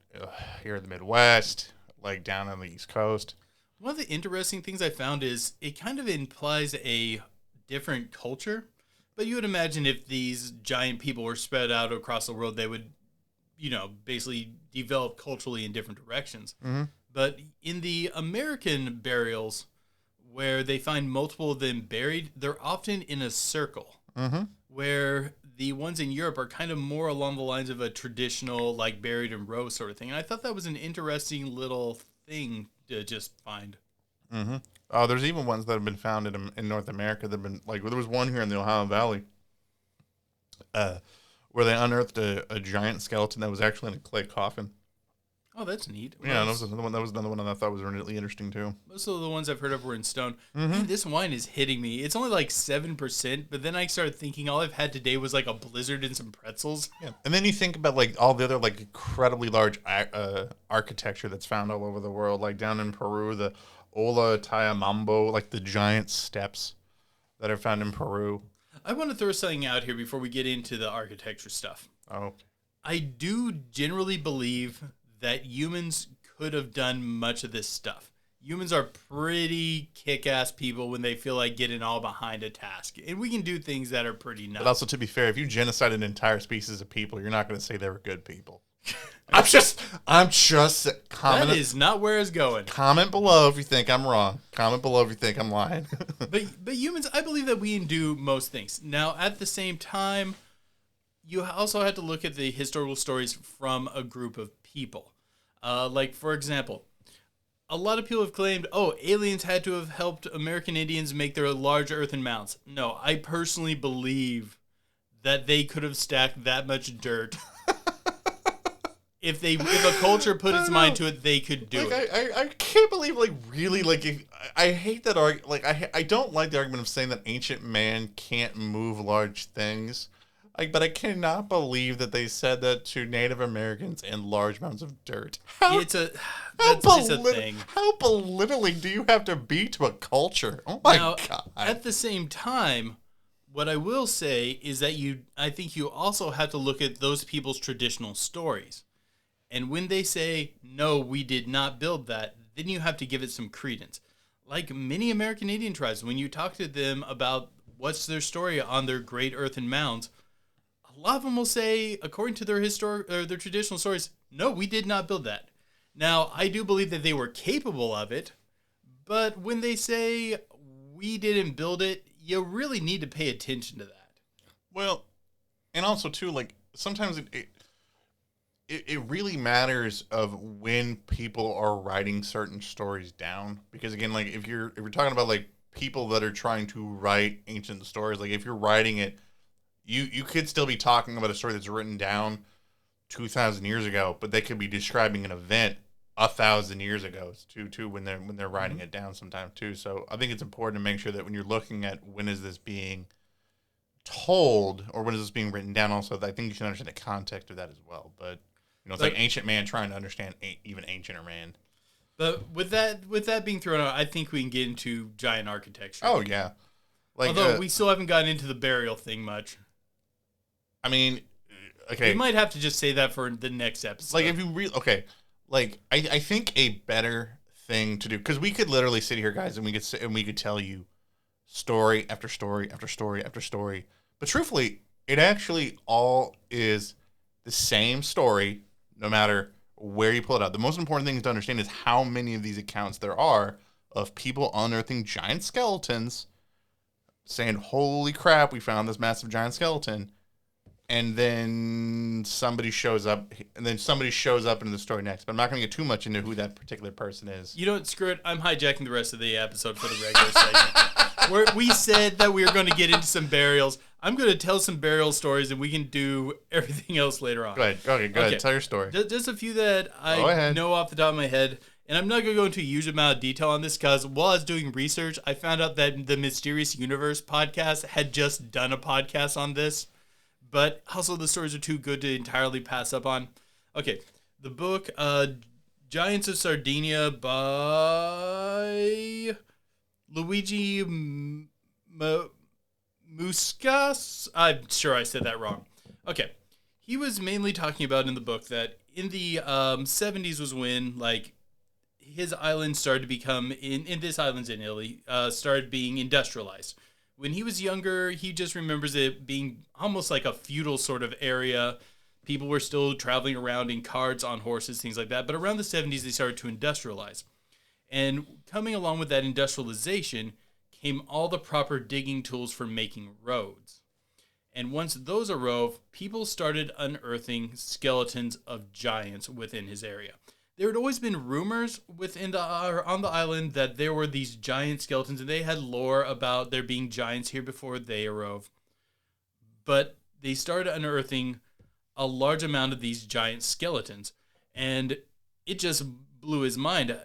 here in the Midwest, like down on the East Coast. One of the interesting things I found is it kind of implies a different culture, but you would imagine if these giant people were spread out across the world, they would, basically develop culturally in different directions. Mm-hmm. But in the American burials, where they find multiple of them buried, they're often in a circle. Mm-hmm. Where the ones in Europe are kind of more along the lines of a traditional, like buried in row sort of thing. And I thought that was an interesting little thing to just find. Mm-hmm. There's even ones that have been found in North America that have been, like, there was one here in the Ohio Valley where they unearthed a giant skeleton that was actually in a clay coffin. Oh, that's neat. Yeah, that was another one that I thought was really interesting, too. Most of the ones I've heard of were in stone. Mm-hmm. Man, this wine is hitting me. It's only like 7%, but then I started thinking all I've had today was like a blizzard and some pretzels. Yeah, and then you think about like all the other like incredibly large architecture that's found all over the world, like down in Peru, the Ollantaytambo, like the giant steps that are found in Peru. I want to throw something out here before we get into the architecture stuff. Oh. I do generally believe that humans could have done much of this stuff. Humans are pretty kick-ass people when they feel like getting all behind a task. And we can do things that are pretty nuts. But also, to be fair, if you genocide an entire species of people, you're not going to say they were good people. I'm just I'm just That is not where it's going. Comment below if you think I'm wrong. Comment below if you think I'm lying. But humans, I believe that we can do most things. Now, at the same time, you also have to look at the historical stories from a group of people. Like, for example, a lot of people have claimed, oh, aliens had to have helped American Indians make their large earthen mounds. No, I personally believe that they could have stacked that much dirt. If a culture put its mind to it, they could do it. I can't believe, like, really, like, I hate that argument. Like, I don't like the argument of saying that ancient man can't move large things. Like, but I cannot believe that they said that to Native Americans and large amounts of dirt. That's just a thing. How belittling do you have to be to a culture? Oh my God. At the same time, what I will say is that I think you also have to look at those people's traditional stories. And when they say, no, we did not build that, then you have to give it some credence. Like many American Indian tribes, when you talk to them about what's their story on their great earthen mounds, a lot of them will say, according to their their traditional stories, no, we did not build that. Now, I do believe that they were capable of it, but when they say we didn't build it, you really need to pay attention to that. Well, and also too, like sometimes it really matters of when people are writing certain stories down, because again, like if you're talking about like people that are trying to write ancient stories, like if you're writing it, you could still be talking about a story that's written down 2,000 years ago, but they could be describing an event 1,000 years ago too when they're writing it down sometime too. So I think it's important to make sure that when you're looking at when is this being told or when is this being written down, also I think you should understand the context of that as well. But you know, it's like ancient man trying to understand even ancienter man. But with that being thrown out, I think we can get into giant architecture. Oh yeah, like although we still haven't gotten into the burial thing much. I mean, okay, we might have to just say that for the next episode. Like if you like I think a better thing to do, because we could literally sit here, guys, and we could tell you story after story after story after story, but truthfully, it actually all is the same story. No matter where you pull it out. The most important thing to understand is how many of these accounts there are of people unearthing giant skeletons saying, holy crap, we found this massive giant skeleton. And then somebody shows up in the story next. But I'm not going to get too much into who that particular person is. You know what? Screw it. I'm hijacking the rest of the episode for the regular segment. We said that we were going to get into some burials. I'm going to tell some burial stories, and we can do everything else later on. Go ahead. Tell your story. Just a few that I know off the top of my head. And I'm not going to go into a huge amount of detail on this because while I was doing research, I found out that the Mysterious Universe podcast had just done a podcast on this. But also the stories are too good to entirely pass up on. Okay, the book, Giants of Sardinia by Luigi Muscas. I'm sure I said that wrong. Okay. He was mainly talking about in the book that in the 70s was when, like, his island started to become, in this island's in Italy, started being industrialized. When he was younger, he just remembers it being almost like a feudal sort of area. People were still traveling around in carts, on horses, things like that. But around the 70s, they started to industrialize. And coming along with that industrialization came all the proper digging tools for making roads. And once those arose, people started unearthing skeletons of giants within his area. There had always been rumors on the island that there were these giant skeletons, and they had lore about there being giants here before they arose. But they started unearthing a large amount of these giant skeletons, and it just blew his mind.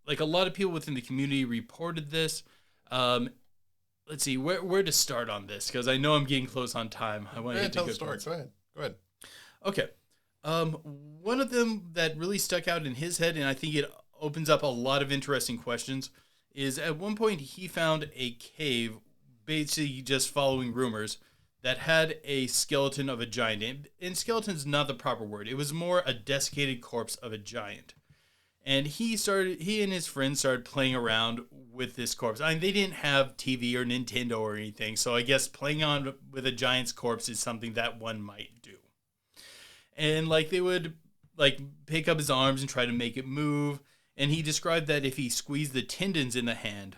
Like a lot of people within the community reported this. Let's see where to start on this, because I know I'm getting close on time. I want to tell the story. Go ahead. Okay. One of them that really stuck out in his head, and I think it opens up a lot of interesting questions, is at one point he found a cave, basically just following rumors, that had a skeleton of a giant. And skeleton's not the proper word. It was more a desiccated corpse of a giant. And he and his friends started playing around with this corpse. I mean, they didn't have TV or Nintendo or anything, so I guess playing on with a giant's corpse is something that one might do. And like they would like pick up his arms and try to make it move. And he described that if he squeezed the tendons in the hand,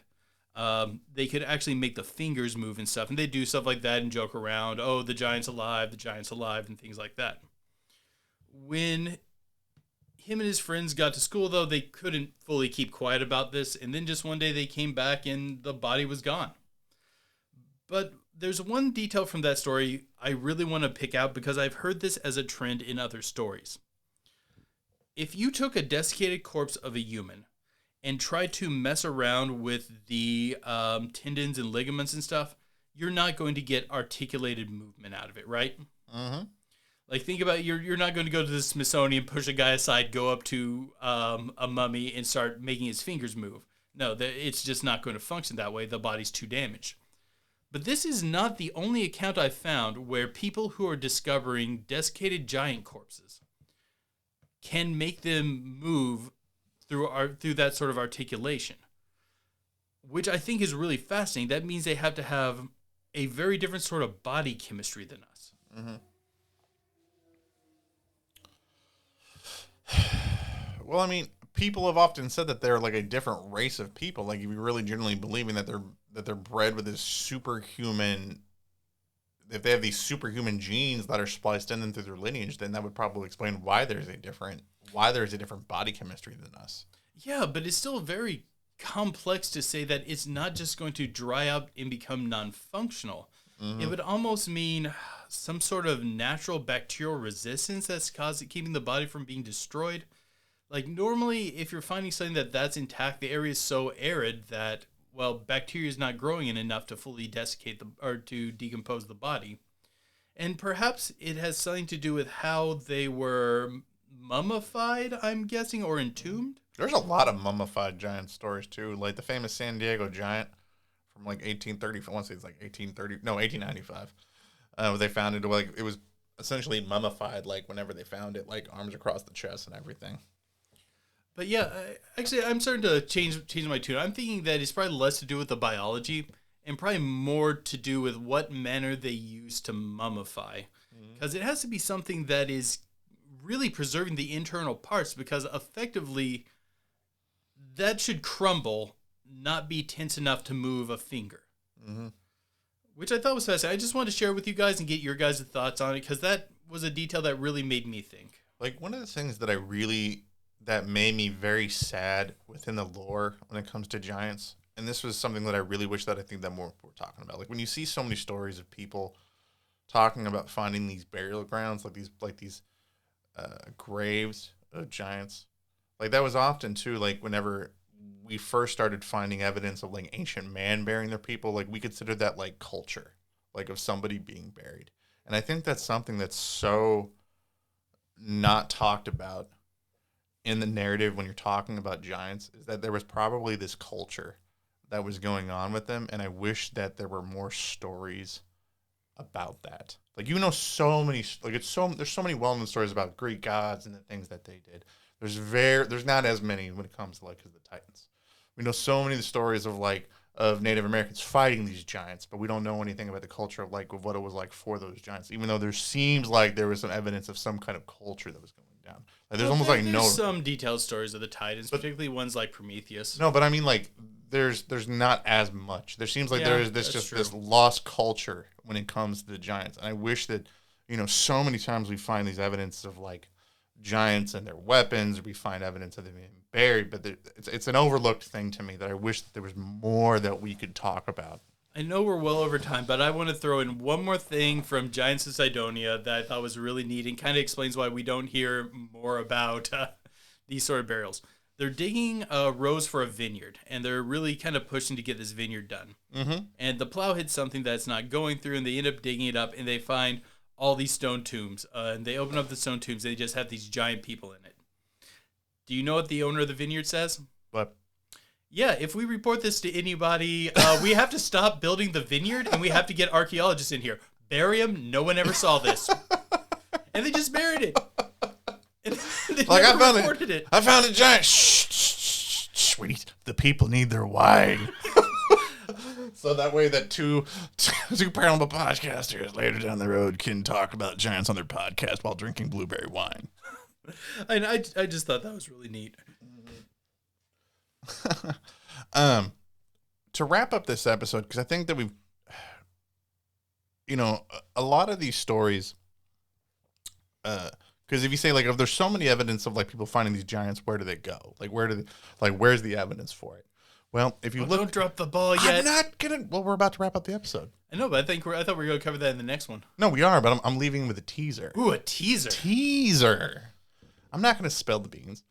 they could actually make the fingers move and stuff. And they do stuff like that and joke around, oh, the giant's alive, and things like that. When him and his friends got to school, though, they couldn't fully keep quiet about this. And then just one day they came back and the body was gone. But there's one detail from that story I really want to pick out because I've heard this as a trend in other stories. If you took a desiccated corpse of a human and tried to mess around with the tendons and ligaments and stuff, you're not going to get articulated movement out of it, right? Mm-hmm. Like, think about it, you're not going to go to the Smithsonian, push a guy aside, go up to a mummy and start making his fingers move. No, it's just not going to function that way. The body's too damaged. But this is not the only account I've found where people who are discovering desiccated giant corpses can make them move through that sort of articulation, which I think is really fascinating. That means they have to have a very different sort of body chemistry than us. Mm-hmm. Well, I mean, people have often said that they're like a different race of people. Like, if you really generally believing that they're bred with this superhuman, if they have these superhuman genes that are spliced in them through their lineage, then that would probably explain why there's a different body chemistry than us. Yeah, but it's still very complex to say that it's not just going to dry up and become non-functional. Mm-hmm. It would almost mean some sort of natural bacterial resistance that's keeping the body from being destroyed. Like, normally, if you're finding something that's intact, the area is so arid that, well, bacteria is not growing in enough to fully desiccate or to decompose the body. And perhaps it has something to do with how they were mummified, I'm guessing, or entombed. There's a lot of mummified giant stories, too. Like the famous San Diego giant from like 1830, I want to say it's like 1895. They found it, like, it was essentially mummified, like, whenever they found it, like, arms across the chest and everything. But yeah, actually, I'm starting to change my tune. I'm thinking that it's probably less to do with the biology and probably more to do with what manner they use to mummify. Because it has to be something that is really preserving the internal parts, because effectively that should crumble, not be tense enough to move a finger. Mm-hmm. Which I thought was fascinating. I just wanted to share with you guys and get your guys' thoughts on it, because that was a detail that really made me think. Like, one of the things that that made me very sad within the lore when it comes to giants, and this was something that I really wish that I think that more we're talking about. Like, when you see so many stories of people talking about finding these burial grounds, like these graves of giants, like that was often too, like whenever we first started finding evidence of like ancient man burying their people, like we considered that like culture, like of somebody being buried. And I think that's something that's so not talked about in the narrative when you're talking about giants, is that there was probably this culture that was going on with them, and I wish that there were more stories about that. Like, you know, so many, like, there's so many well-known stories about Greek gods and the things that they did. There's not as many when it comes to like the Titans. We know so many of the stories of Native Americans fighting these giants, but we don't know anything about the culture of what it was like for those giants, even though there seems like there was some evidence of some kind of culture that was going down. Like, there's some detailed stories of the Titans, particularly ones like Prometheus. No, but I mean, like, there's not as much. There seems like there's this lost culture when it comes to the giants. And I wish that, you know, so many times we find these evidence of like giants and their weapons, or we find evidence of them being buried, but it's an overlooked thing to me that I wish that there was more that we could talk about. I know we're well over time, but I want to throw in one more thing from Giants of Sidonia that I thought was really neat and kind of explains why we don't hear more about these sort of burials. They're digging rows for a vineyard, and they're really kind of pushing to get this vineyard done. Mm-hmm. And the plow hits something that's not going through, and they end up digging it up, and they find all these stone tombs. And they open up the stone tombs, and they just have these giant people in it. Do you know what the owner of the vineyard says? What? Yeah, if we report this to anybody, we have to stop building the vineyard, and we have to get archaeologists in here. Bury them. No one ever saw this. And they just buried it. And they never reported it. I found a giant. Shh. The people need their wine. So that way that two paranormal podcasters later down the road can talk about giants on their podcast while drinking blueberry wine. And I just thought that was really neat. To wrap up this episode, because I think that we've, a lot of these stories, because if you say, like, if there's so many evidence of, like, people finding these giants, where do they go? Like, where's the evidence for it? Well, if you look, don't drop the ball yet. I'm not gonna. Well, we're about to wrap up the episode. I know, but I thought we were gonna cover that in the next one. No, we are, but I'm leaving with a teaser. Ooh, a teaser. Teaser. I'm not gonna spill the beans.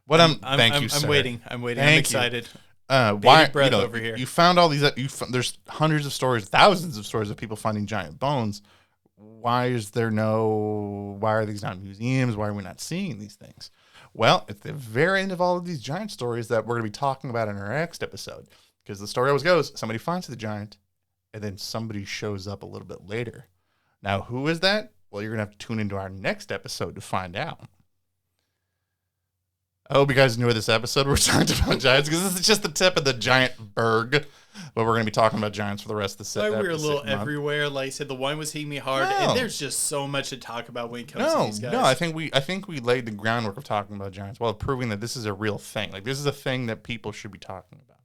Thank you, sir. I'm waiting. I'm excited. Why? Breath over here. You found all these. There's hundreds of stories, thousands of stories of people finding giant bones. Why are these not museums? Why are we not seeing these things? Well, at the very end of all of these giant stories that we're going to be talking about in our next episode, because the story always goes, somebody finds the giant, and then somebody shows up a little bit later. Now, who is that? Well, you're going to have to tune into our next episode to find out. I hope you guys enjoyed this episode. We're talking about giants, because this is just the tip of the giant berg. But we're going to be talking about giants for the rest of the set. We were a little everywhere. Like I said, the wine was hitting me hard, and there's just so much to talk about when it comes to these guys. No, I think we laid the groundwork of talking about giants while proving that this is a real thing. Like, this is a thing that people should be talking about.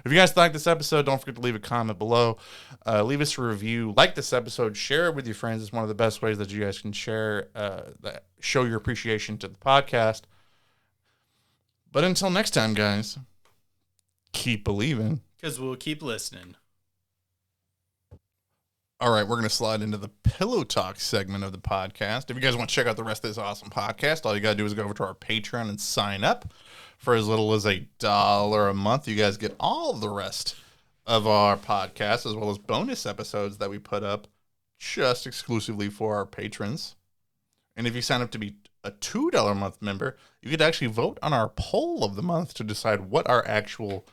If you guys like this episode, don't forget to leave a comment below. Leave us a review. Like this episode. Share it with your friends. It's one of the best ways that you guys can show your appreciation to the podcast. But until next time, guys, keep believing. Because we'll keep listening. All right, we're going to slide into the Pillow Talk segment of the podcast. If you guys want to check out the rest of this awesome podcast, all you got to do is go over to our Patreon and sign up. For as little as $1 a month, you guys get all the rest of our podcast, as well as bonus episodes that we put up just exclusively for our patrons. And if you sign up to be a $2 a month member, you could actually vote on our poll of the month to decide what our actual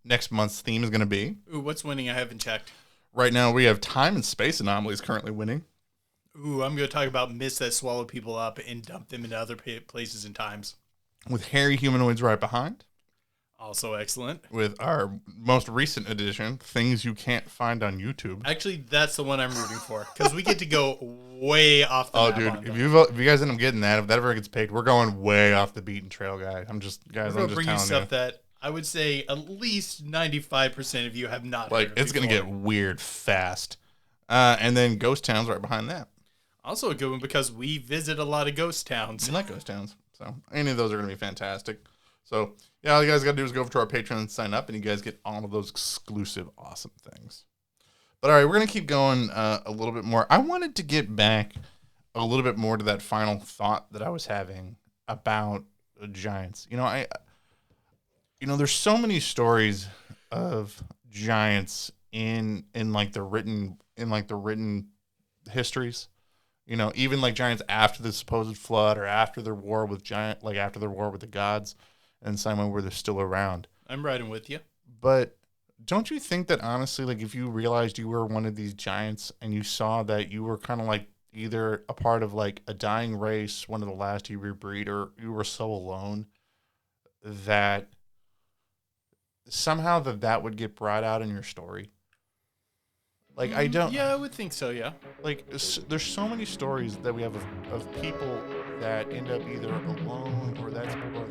next month's theme is going to be. Ooh, what's winning? I haven't checked. Right now, we have time and space anomalies currently winning. Ooh, I'm going to talk about myths that swallow people up and dump them into other places and times. With hairy humanoids right behind. Also excellent. With our most recent edition, things you can't find on YouTube. Actually, that's the one I'm rooting for, because we get to go way off the map. Oh, dude, if you guys end up getting that, if that ever gets picked, we're going way off the beaten trail, guys. I'm just bring you stuff that I would say at least 95% of you have not heard of it's going to get weird fast. And then ghost towns right behind that. Also a good one, because we visit a lot of ghost towns. We like ghost towns. So any of those are going to be fantastic. So yeah, all you guys got to do is go over to our Patreon and sign up, and you guys get all of those exclusive awesome things. But all right, we're going to keep going a little bit more. I wanted to get back a little bit more to that final thought that I was having about giants. There's so many stories of giants in the written histories. Even like giants after the supposed flood, or after their war with the gods, and Simon, where they're still around. I'm riding with you. But don't you think that honestly, like, if you realized you were one of these giants and you saw that you were kind of like either a part of like a dying race, one of the last to rebreed, or you were so alone that somehow that would get brought out in your story? Like, I don't... Yeah, I would think so, yeah. Like, there's so many stories that we have of people that end up either alone, or they're unique.